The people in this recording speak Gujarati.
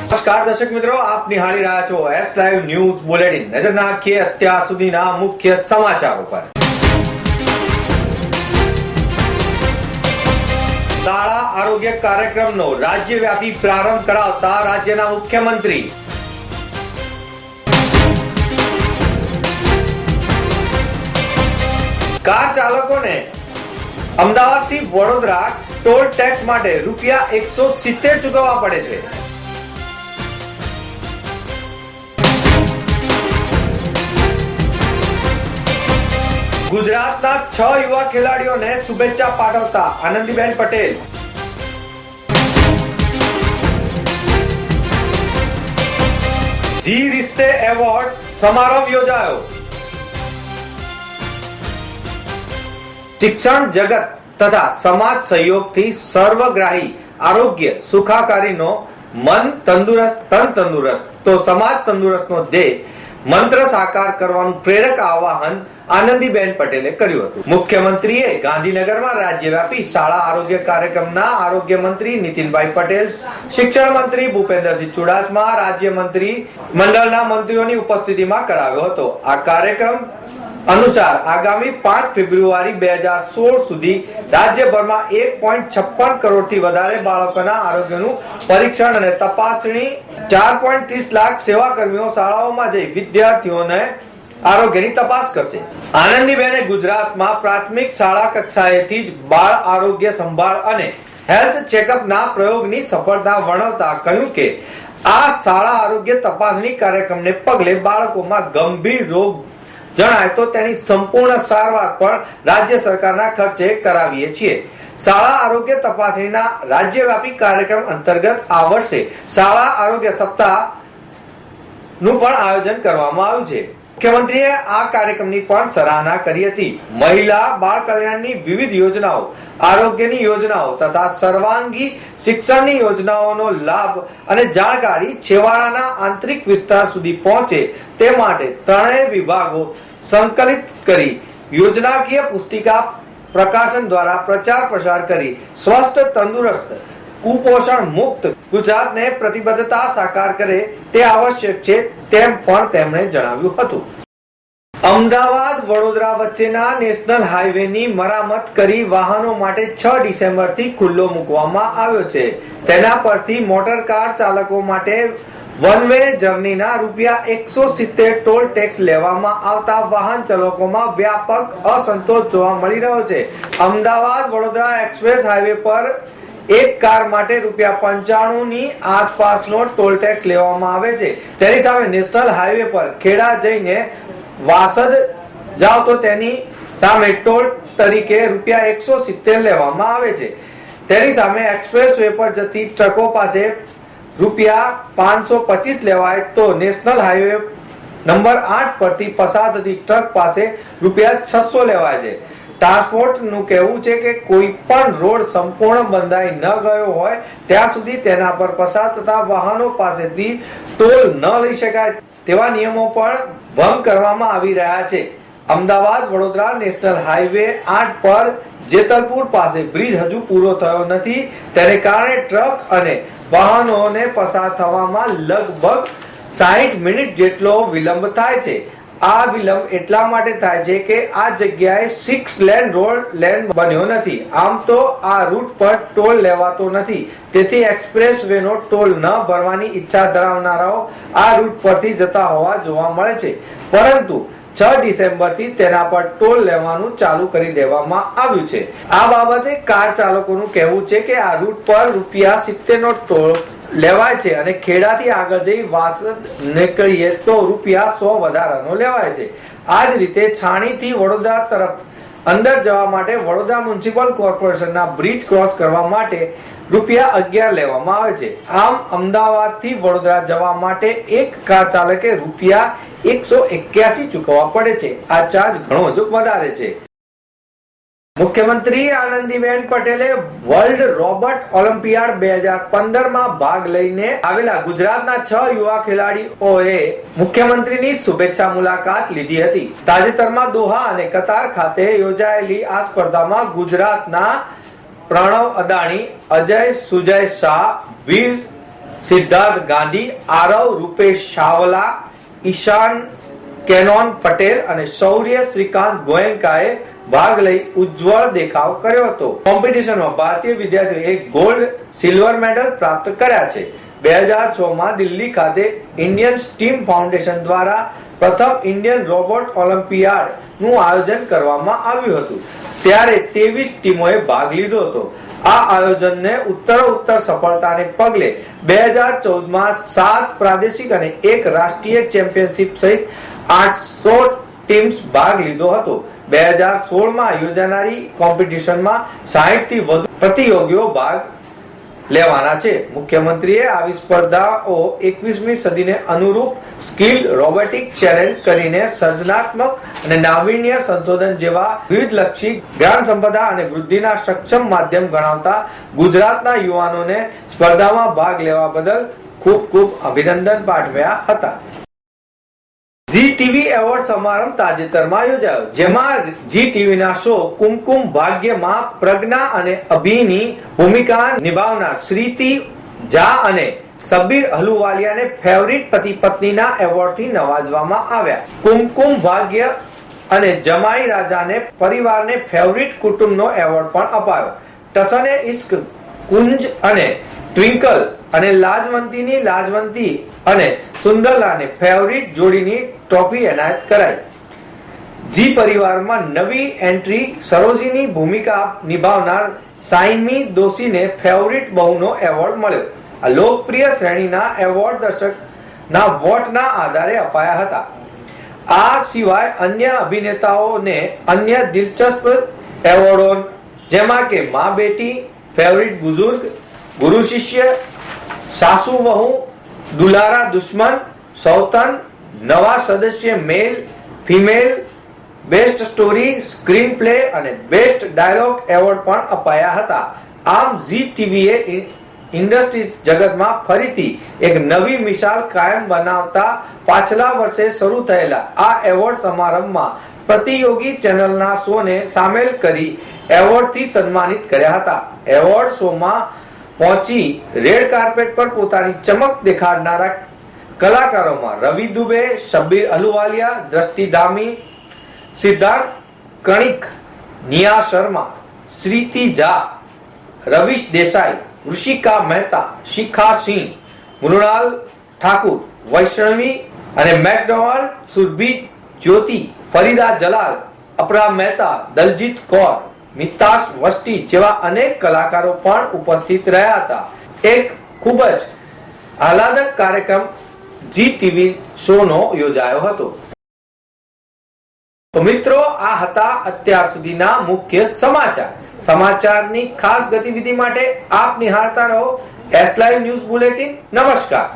નમસ્કાર દર્શક મિત્રો, આપ નિહાળી રહ્યા છો એસ લાઈવ ન્યૂઝ બુલેટિન। નજર નાખીએ અત્યાર સુધીના મુખ્ય સમાચારો પર। શાળા આરોગ્ય કાર્યક્રમનો રાજ્યવ્યાપી પ્રારંભ કરાવતા રાજ્યના મુખ્યમંત્રી। કાર ચાલકોને અમદાવાદથી વડોદરા ટોલ ટેક્સ માટે ₹170 ચૂકવવા પડે છે। ગુજરાતના 6 યુવા ખેલાડીઓને શુભેચ્છા પાઠવતા આનંદીબેન પટેલ। જી રિશ્તે એવોર્ડ સમારંભ યોજાયો। શિક્ષણ જગત તથા સમાજ સહયોગથી સર્વગ્રાહી આરોગ્ય સુખાકારીનો મન તંદુરસ્ત તન તંદુરસ્ત તો સમાજ તંદુરસ્તનો ધ્યેય મંત્ર સાકાર કરવાનું પ્રેરક આહવાન આનંદીબેન પટેલે કર્યું હતું। મુખ્યમંત્રીએ ગાંધીનગરમાં રાજ્યવ્યાપી શાળા આરોગ્ય કાર્યક્રમના આરોગ્ય મંત્રી નીતિનભાઈ પટેલ, શિક્ષણ મંત્રી ભૂપેન્દ્રસિંહ ચુડાસમા, રાજ્ય મંત્રી મંડળના મંત્રીઓની ઉપસ્થિતિમાં કરાવ્યો હતો। આ કાર્યક્રમ અનુસાર આગામી 5 ફેબ્રુઆરી 2016 સુધી રાજ્યભરમાં 1.56 કરોડથી વધારે બાળકોના આરોગ્યનું પરીક્ષણ અને તપાસણી 4.30 લાખ સેવાકર્મીઓ શાળાઓમાં જઈ વિદ્યાર્થીઓને આરોગ્યની તપાસ કરશે। આનંદીબેને ગુજરાતમાં પ્રાથમિક શાળા કક્ષાએથી જ બાળ આરોગ્ય સંભાળ અને હેલ્થ ચેકઅપના પ્રયોગની સફળતા વર્ણવતા કહ્યું કે આ શાળા આરોગ્ય તપાસણી કાર્યક્રમને પગલે બાળકોમાં ગંભીર રોગ જણાય તો તેની સંપૂર્ણ સારવાર પણ રાજ્ય સરકારના ખર્ચે કરાવીએ છીએ। શાળા આરોગ્ય તપાસણીના રાજ્યવ્યાપી કાર્યક્રમ અંતર્ગત આ વર્ષે શાળા આરોગ્ય સપ્તાહનું પણ આયોજન કરવામાં આવ્યું છે। મુખ્યમંત્રીએ આ કાર્યક્રમની પણ સરાહના કરી હતી। મહિલા બાળ કલ્યાણની વિવિધ યોજનાઓ, આરોગ્યની યોજનાઓ તથા સર્વાંગી શિક્ષણની યોજનાઓનો લાભ અને જાણકારી છેવાડાના આંતરિક વિસ્તાર સુધી પહોંચે તે માટે ત્રણેય વિભાગો સંકલિત કરી યોજનાકીય પુસ્તિકા પ્રકાશન દ્વારા પ્રચાર પ્રસાર કરી સ્વસ્થ તંદુરસ્ત કુપોષણ મુક્ત ગુજરાતને પ્રતિબદ્ધતા સાકાર કરે તે આવશ્યક છે તેમ પણ તેમણે જણાવ્યું હતું। અમદાવાદ વડોદરા વચ્ચેના નેશનલ હાઈવેની મરામત કરી વાહનો માટે 6 ડિસેમ્બરથી ખુલ્લો મૂકવામાં આવ્યો છે। તેના પરથી મોટર કાર ચાલકો માટે વન વે જર્નીના ₹170 ટોલ ટેક્સ લેવામાં આવતા વાહન ચાલકોમાં વ્યાપક અસંતોષ જોવા મળી રહ્યો છે। અમદાવાદ વડોદરા એક્સપ્રેસ હાઈવે પર એક કાર માટે ₹95 ની આસપાસનો ટોલ ટેક્સ લેવામાં આવે છે। તેની સામે નેશનલ હાઈવે પર ખેડા જઈને વાસદ જાવ તો તેની સામે ટોલ તરીકે ₹170 લેવામાં આવે છે। તેની સામે એક્સપ્રેસ વે પર જતી ટ્રકો પાસે ₹525 લેવાય તો નેશનલ હાઈવે નંબર 8 પરથી પસાર થતી ટ્રક પાસે ₹600 લેવાય છે। ટ્રાન્સપોર્ટનું કહેવું છે કે કોઈ પણ રોડ સંપૂર્ણ બંધાઈ ન ગયો હોય ત્યાં સુધી તેના પર પસાર થતા વાહનો પાસેથી ટોલ ન લઈ શકાય તેવા નિયમો પણ ભંગ કરવામાં આવી રહ્યા છે। અમદાવાદ વડોદરા નેશનલ હાઈવે 8 પર જેતલપુર પાસે બ્રિજ હજુ પૂરો થયો નથી, તેને કારણે ટ્રક અને વાહનોને પસાર થવામાં લગભગ 60 મિનિટ જેટલો વિલંબ થાય છે। આ વિલંબ એટલા માટે થાય છે કે આ જગ્યાએ 6 લેન રોડ લેન બન્યો નથી। આમ તો આ રૂટ પર ટોલ લેવાતો નથી, તેથી એક્સપ્રેસ વે નો ટોલ ન ભરવાની ઈચ્છા ધરાવનારાઓ આ રૂટ પરથી જતા હોવા જોવા મળે છે, પરંતુ 6 ડિસેમ્બરથી તેના પર ટોલ લેવાનું ચાલુ કરી દેવામાં આવ્યું છે। આ બાબતે કાર ચાલકોનું કહેવું છે કે આ રૂટ પર ₹70 નો ટોલ લેવાય છે અને ખેડાથી આગળ જઈ વાસદ નીકળીએ તો ₹100 વધારાનો લેવાય છે। આ જ રીતે છાણીથી વડોદરા તરફ અંદર જવા માટે વડોદરા મ્યુનિસિપલ કોર્પોરેશનના બ્રિજ ક્રોસ કરવા માટે ₹11 લેવામાં આવે છે। આમ અમદાવાદથી વડોદરા જવા માટે એક કાર ચાલકે ₹181 ચૂકવવા પડે છે। આ ચાર્જ ઘણો જ વધારે છે। મુખ્યમંત્રી આનંદીબેન પટેલે વર્લ્ડ રોબોટ ઓલિમ્પિયાડ 2015માં ભાગ લઈને આવેલા ગુજરાતના 6 યુવા ખેલાડીઓએ મુખ્યમંત્રીની શુભેચ્છા મુલાકાત લીધી હતી। તાજેતરમાં દોહા અને કતાર ખાતે યોજાયેલી આ સ્પર્ધામાં ગુજરાતના પ્રણવ અદાણી, અજય સુજય શાહ, વીર સિદ્ધાર્થ ગાંધી, આરવ, રૂપેશ શાવલા, ઈશાન કેનોન પટેલ અને શૌર્ય શ્રીકાંત ગોયંકાએ ભાગ લઈ ઉજ્જવળ દેખાવ કર્યો હતો. કોમ્પિટિશનમાં ભારતીય વિદ્યાર્થીઓએ ગોલ્ડ, સિલ્વર મેડલ પ્રાપ્ત કર્યા છે. 2006 માં દિલ્હી ખાતે ઇન્ડિયન સ્ટીમ ફાઉન્ડેશન દ્વારા પ્રથમ ઇન્ડિયન રોબોટ ઓલિમ્પિયાડ નું આયોજન કરવામાં આવ્યું હતું. ત્યારે 23 ટીમોએ ભાગ લીધો હતો. આ આયોજનને ઉત્તરોત્તર સફળતાને પગલે 2014 માં 7 પ્રાદેશિક અને 1 રાષ્ટ્રીય ચેમ્પિયનશિપ સહિત 800 ટીમ્સ ભાગ લીધો હતો. 2016 માં યોજાનારી કોમ્પિટિશનમાં 60 થી વધુ પ્રતિયોગીઓ ભાગ લેવાના છે. મુખ્યમંત્રીએ આવી સ્પર્ધાઓ 21મી સદીને અનુરૂપ સ્કિલ રોબોટિક ચેલેન્જ કરીને સર્જનાત્મક અને નાવીન્ય સંશોધન જેવા વિવિધલક્ષી જ્ઞાન સંપદા અને વૃદ્ધિના સક્ષમ માધ્યમ ગણાવતા ગુજરાતના યુવાનોને સ્પર્ધામાં ભાગ લેવા બદલ ખૂબ ખૂબ અભિનંદન પાઠવ્યા હતા. ઝી ટીવી એવોર્ડ સમારંભ તાજેતરમાં યોજાયો, જેમાં ઝી ટીવીના શો કુમકુમ ભાગ્યમાં પ્રજ્ઞા અને અભિની ભૂમિકા નિભાવનાર શ્રીતિ ઝા અને સબીર અહલુવાલિયાને ફેવરિટ પતિ પત્નીના એવોર્ડથી નવાજવામાં આવ્યા. કુમકુમ ભાગ્ય અને જમાઈ રાજાને પરિવારને ફેવરિટ કુટુંબનો એવોર્ડ પણ અપાયો. ટસને ઇશ્ક, કુંજ અને ટ્વિંકલ અને લાજવંતીની લાજવંતી અને સુંદરલાને ફેવરિટ જોડીની ટ્રોફી એનાયત કરાઈ. ઝી પરિવારમાં નવી એન્ટ્રી સરોજીની ભૂમિકા નિભાવનાર સાઈમી દોશીને ફેવરિટ બહુનો એવોર્ડ મળ્યો. આ લોકપ્રિય શ્રેણીના એવોર્ડ દર્શકના વોટના આધારે અપાયા હતા. આ સિવાય અન્ય અભિનેતાઓને અન્ય દિલચસ્પ એવોર્ડો જેમાં કે માં બેટી, ફેવરિટ બુઝુર્ગ, ગુરુ શિષ્ય, સાસુ વહુ, દુલારા દુશ્મન, સૌતન, નવા સદસ્ય male female, best story, screen play અને બેસ્ટ ડાયલોગ એવોર્ડ પણ અપાયા હતા. આમ ઝી ટીવીએ ઇન્ડસ્ટ્રી જગતમાં ફરીથી એક નવી મિસાલ કાયમ બનાવતા પાછલા વર્ષે શરૂ થયેલા આ એવોર્ડ સમારંભમાં પ્રતિયોગી ચેનલના શોને સામેલ કરી એવોર્ડથી સન્માનિત કર્યા હતા. એવોર્ડ શોમાં પહોંચી રેડ કાર્પેટ પર પોતાની ચમક દેખાડનારા કલાકારોમાં રવિ દુબે, શબ્બીર અહલુવાલિયા, દ્રષ્ટિ ધામી, સિદ્ધાર્થ કણિક, નિયા શર્મા, શ્રીતિ ઝા, રવિશ દેસાઈ, ઋષિકા મહેતા, શિખા સિંહ, મૃણાલ ઠાકુર, વૈષ્ણવી અને મેકડોનાલ્ડ, સુરભી જ્યોતિ, ફરીદા જલાલ, અપરા મહેતા, દલજીત કૌર, મિતાશ વસ્તી જેવા અનેક કલાકારો પણ ઉપસ્થિત રહ્યા હતા. એક ખૂબ જ આહલાદક કાર્યક્રમ ઝી ટીવી શોનો યોજાયો હતો. તો મિત્રો, આ હતા અત્યાર સુધીના મુખ્ય સમાચાર. સમાચારની ખાસ ગતિવિધિ માટે આપ નિહાળતા રહો એસ લાઈવ ન્યૂઝ બુલેટિન. નમસ્કાર.